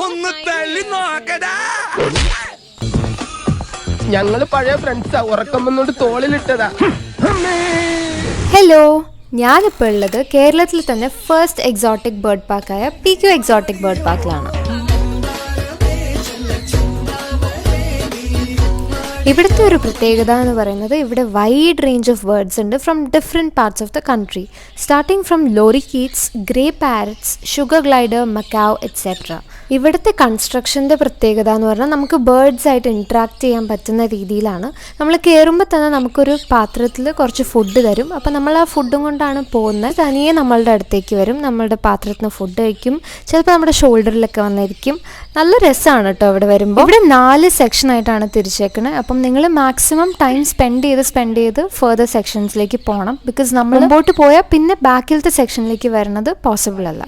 ഒന്ന് തള്ളി നോക്കടാ. ഞങ്ങള് പഴയ ഫ്രണ്ട്സാ, ഉറക്കം വന്നോണ്ട് തോളിലിട്ടതാ. ഹലോ, ഞാനിപ്പോൾ ഉള്ളത് കേരളത്തിൽ തന്നെ ഫസ്റ്റ് എക്സോട്ടിക് ബേർഡ് പാർക്കായ PQ എക്സോട്ടിക് ബേർഡ് പാർക്കിലാണ്. ഇവിടുത്തെ ഒരു പ്രത്യേകത എന്ന് പറയുന്നത് ഇവിടെ വൈഡ് റേഞ്ച് ഓഫ് ബേർഡ്സ് ഉണ്ട് from different parts of the country, starting from lorikeets, grey parrots, sugar glider, macaw etcetera. ഇവിടുത്തെ കൺസ്ട്രക്ഷൻ്റെ പ്രത്യേകത എന്ന് പറഞ്ഞാൽ നമുക്ക് ബേർഡ്സ് ആയിട്ട് ഇൻട്രാക്ട് ചെയ്യാൻ പറ്റുന്ന രീതിയിലാണ്. നമ്മൾ കയറുമ്പോൾ തന്നെ നമുക്കൊരു പാത്രത്തിൽ കുറച്ച് ഫുഡ് തരും. അപ്പോൾ നമ്മൾ ആ ഫുഡും കൊണ്ടാണ് പോകുന്നത്. തനിയെ നമ്മളുടെ അടുത്തേക്ക് വരും, നമ്മളുടെ പാത്രത്തിൽ നിന്ന് ഫുഡ് കഴിക്കും, ചിലപ്പോൾ നമ്മുടെ ഷോൾഡറിലൊക്കെ വന്നിരിക്കും. നല്ല രസമാണ് കേട്ടോ ഇവിടെ വരുമ്പോൾ. ഇവിടെ 4 സെക്ഷനായിട്ടാണ് തിരിച്ചേക്കുന്നത്. അപ്പം നിങ്ങൾ മാക്സിമം ടൈം സ്പെൻഡ് ചെയ്ത് ഫർദർ സെക്ഷൻസിലേക്ക് പോകണം. ബിക്കോസ് നമ്മൾ മുമ്പോട്ട് പോയാൽ പിന്നെ ബാക്കിലത്തെ സെക്ഷനിലേക്ക് വരുന്നത് പോസിബിൾ അല്ല.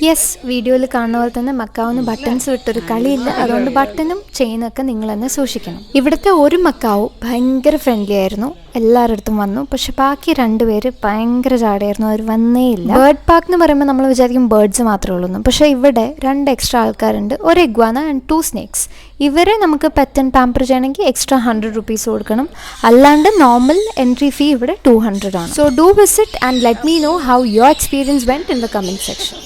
യെസ്, വീഡിയോയിൽ കാണുന്ന പോലെ തന്നെ മക്കാവിന് ബട്ടൺസ് വിട്ടൊരു കളിയില്ല. അതുകൊണ്ട് ബട്ടണും ചെയിനൊക്കെ നിങ്ങൾ തന്നെ സൂക്ഷിക്കണം. ഇവിടുത്തെ ഒരു മക്കാവ് ഭയങ്കര ഫ്രണ്ട്ലി ആയിരുന്നു, എല്ലാവരുടെ അടുത്തും വന്നു. പക്ഷെ ബാക്കി 2 പേര് ഭയങ്കര ചാടിയായിരുന്നു, അവർ വന്നേയില്ല. ബേർഡ് പാർക്ക് എന്ന് പറയുമ്പോൾ നമ്മൾ വിചാരിക്കും ബേർഡ്സ് മാത്രമേ ഉള്ളൂ. പക്ഷേ ഇവിടെ 2 എക്സ്ട്രാ ആൾക്കാരുണ്ട്, ഒരു ഇഗ്വാന ആൻഡ് 2 സ്നേക്സ്. ഇവരെ നമുക്ക് പെറ്റ് ആൻഡ് പാമ്പർ ചെയ്യണമെങ്കിൽ എക്സ്ട്രാ 100 rupees കൊടുക്കണം. അല്ലാണ്ട് നോർമൽ എൻട്രി ഫീ ഇവിടെ 200 ആണ്. So do visit and let me know how your experience went in the comment section.